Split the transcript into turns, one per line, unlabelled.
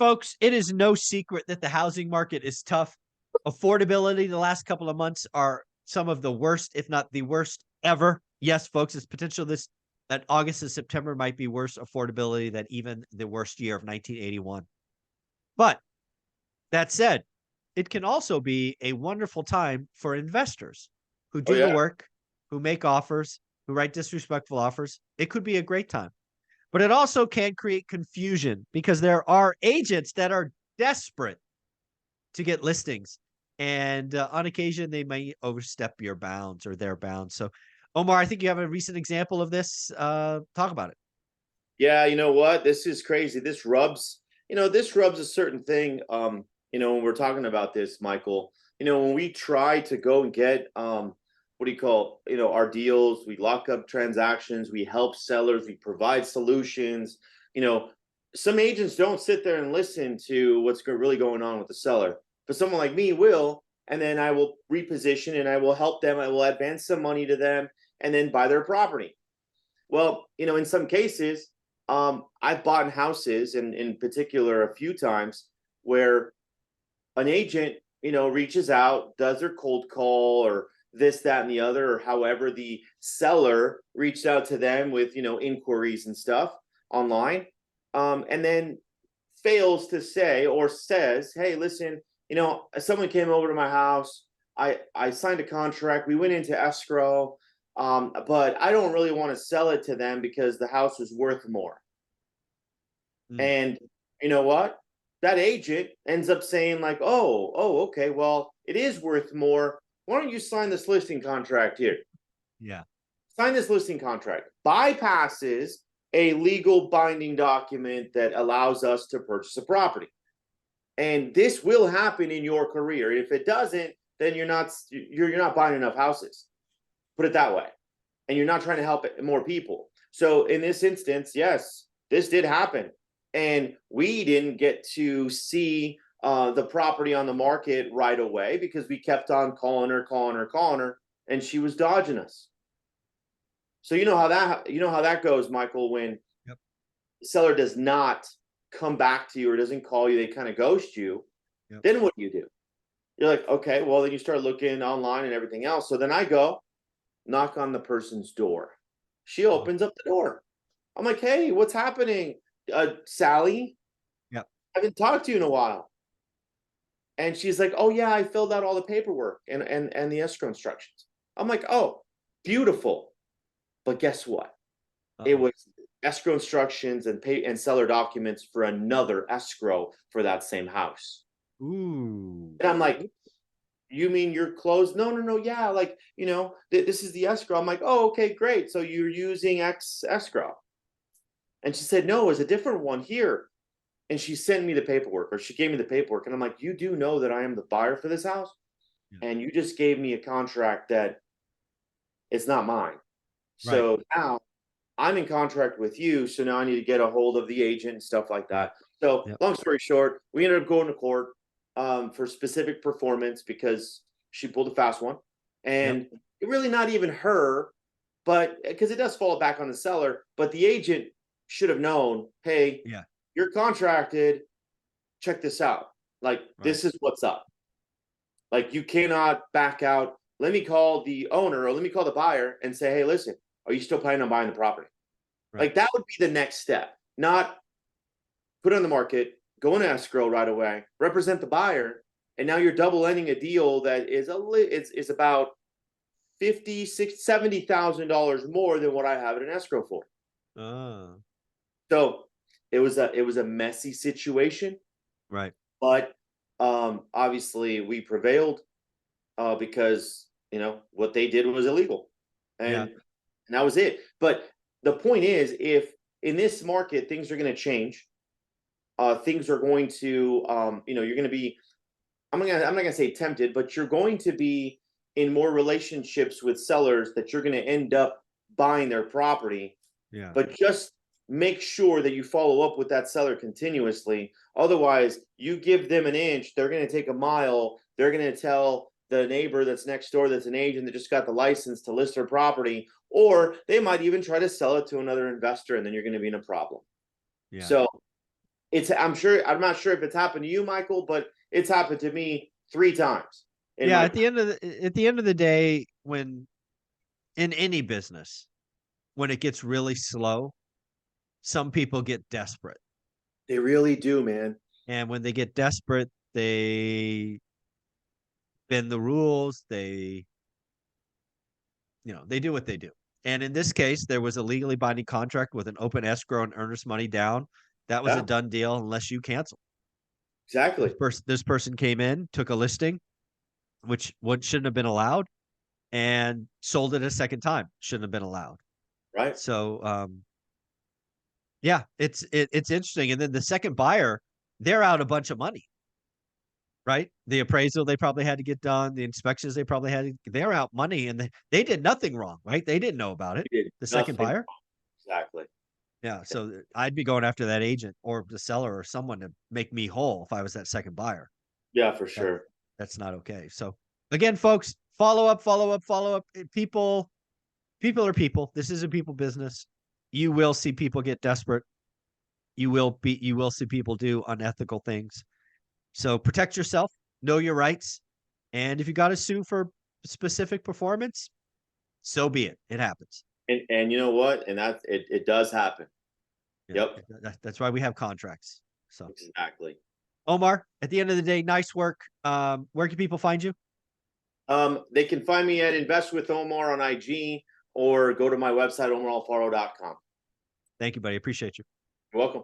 folks, it is no secret that the housing market is tough. Affordability the last couple of months are some of the worst, if not the worst ever. Yes, folks, it's potential that August and September might be worse affordability than even the worst year of 1981. But that said, it can also be a wonderful time for investors who
Oh
do the
yeah.
work, who make offers, who write disrespectful offers. It could be a great time. But it also can create confusion because there are agents that are desperate to get listings. And on occasion, they may overstep your bounds or their bounds. So, Omar, I think you have a recent example of this. Talk about it.
Yeah, you know what? This is crazy. This rubs a certain thing. When we're talking about this, Michael, when we try to go and get what do you call, our deals, we lock up transactions, we help sellers, we provide solutions. You know, some agents don't sit there and listen to what's really going on with the seller, but someone like me will, and then I will reposition and I will help them. I will advance some money to them and then buy their property. Well, in some cases, I've bought houses, and in particular, a few times where an agent, reaches out, does their cold call or this, that, and the other, or however the seller reached out to them with, inquiries and stuff online, and then fails to say or says, hey, listen, someone came over to my house. I signed a contract. We went into escrow. But I don't really want to sell it to them because the house is worth more.
Mm.
And you know what? That agent ends up saying like, okay, well, it is worth more. Why don't you sign this listing contract here?
Yeah.
Sign this listing contract. Bypasses a legal binding document that allows us to purchase a property. And this will happen in your career. If it doesn't, then you're not buying enough houses. Put it that way. And you're not trying to help more people. So in this instance, yes, this did happen. And we didn't get to see the property on the market right away because we kept on calling her, and she was dodging us. So you know how that goes, Michael, when
Yep.
the seller does not come back to you or doesn't call you, they kind of ghost you.
Yep.
Then what do? You're like, okay, well, then you start looking online and everything else. So then I go knock on the person's door. She opens up the door. I'm like, hey, what's happening? Sally,
Yep.
I haven't talked to you in a while. And she's like, oh yeah, I filled out all the paperwork and the escrow instructions. I'm like, oh, beautiful. But guess what? It
Uh-oh.
was escrow instructions and pay and seller documents for another escrow for that same house.
Ooh.
And I'm like, you mean you're closed? No, no, no. Yeah. Like, this is the escrow. I'm like, oh, okay, great. So you're using X escrow. And she said, no, it's a different one here. And she sent me the paperwork, or she gave me the paperwork. And I'm like, you do know that I am the buyer for this house?
Yeah.
And you just gave me a contract that it's not mine.
Right.
So now I'm in contract with you. So now I need to get a hold of the agent and stuff like
Yep.
that. So
Yep.
long story short, we ended up going to court for specific performance because she pulled a fast one.
Yep.
And it really not even her, but because it does fall back on the seller, but the agent should have known, hey,
Yeah.
you're contracted, check this out. Like,
Right.
this is what's up. Like, you cannot back out. Let me call the owner or let me call the buyer and say, hey, listen, are you still planning on buying the property?
Right.
Like, that would be the next step, not put it on the market, go in escrow right away, represent the buyer, and now you're double ending a deal that is about $50,000, $60,000, $70,000 more than what I have it in escrow for.
Ah.
So it was a messy situation,
Right.
but obviously we prevailed because what they did was illegal,
Yeah.
and that was it. But the point is, if in this market things are going to change, things are going to you're going to be I'm not gonna say tempted, but you're going to be in more relationships with sellers that you're going to end up buying their property.
Yeah.
But just make sure that you follow up with that seller continuously. Otherwise, you give them an inch, they're going to take a mile. They're going to tell the neighbor that's next door that's an agent that just got the license to list their property, or they might even try to sell it to another investor, and then you're going to be in a problem.
Yeah.
So I'm not sure if it's happened to you, Michael, but it's happened to me 3 times in
Yeah,
my.
at the end of the day, when in any business, when it gets really slow, some people get desperate.
They really do, man.
And when they get desperate, they bend the rules, they do what they do. And in this case, there was a legally binding contract with an open escrow and earnest money down. That was a
Yeah,
done deal unless you cancel.
exactly.
This person came in, took a listing, which what shouldn't have been allowed, and sold it a second time. Shouldn't have been allowed.
Right.
So yeah, it's interesting. And then the second buyer, they're out a bunch of money, right? The appraisal they probably had to get done, the inspections they probably had, they're out money, and they did nothing wrong, right? They didn't know about it.
We did
The second
nothing
buyer.
wrong. Exactly.
Yeah. So I'd be going after that agent or the seller or someone to make me whole if I was that second buyer.
Yeah, for
That
sure.
that's not okay. So again, folks, follow up, follow up, follow up. People are people. This is a people business. You will see people get desperate. You will see people do unethical things. So protect yourself, know your rights, and if you got to sue for specific performance, so be it. It happens.
And you know what? And it does happen.
Yeah,
Yep.
that's why we have contracts. So
Exactly.
Omar, at the end of the day, nice work. Where can people find you?
They can find me at Invest with Omar on IG or go to my website, omaralfaro.com.
Thank you, buddy. Appreciate you.
You're welcome.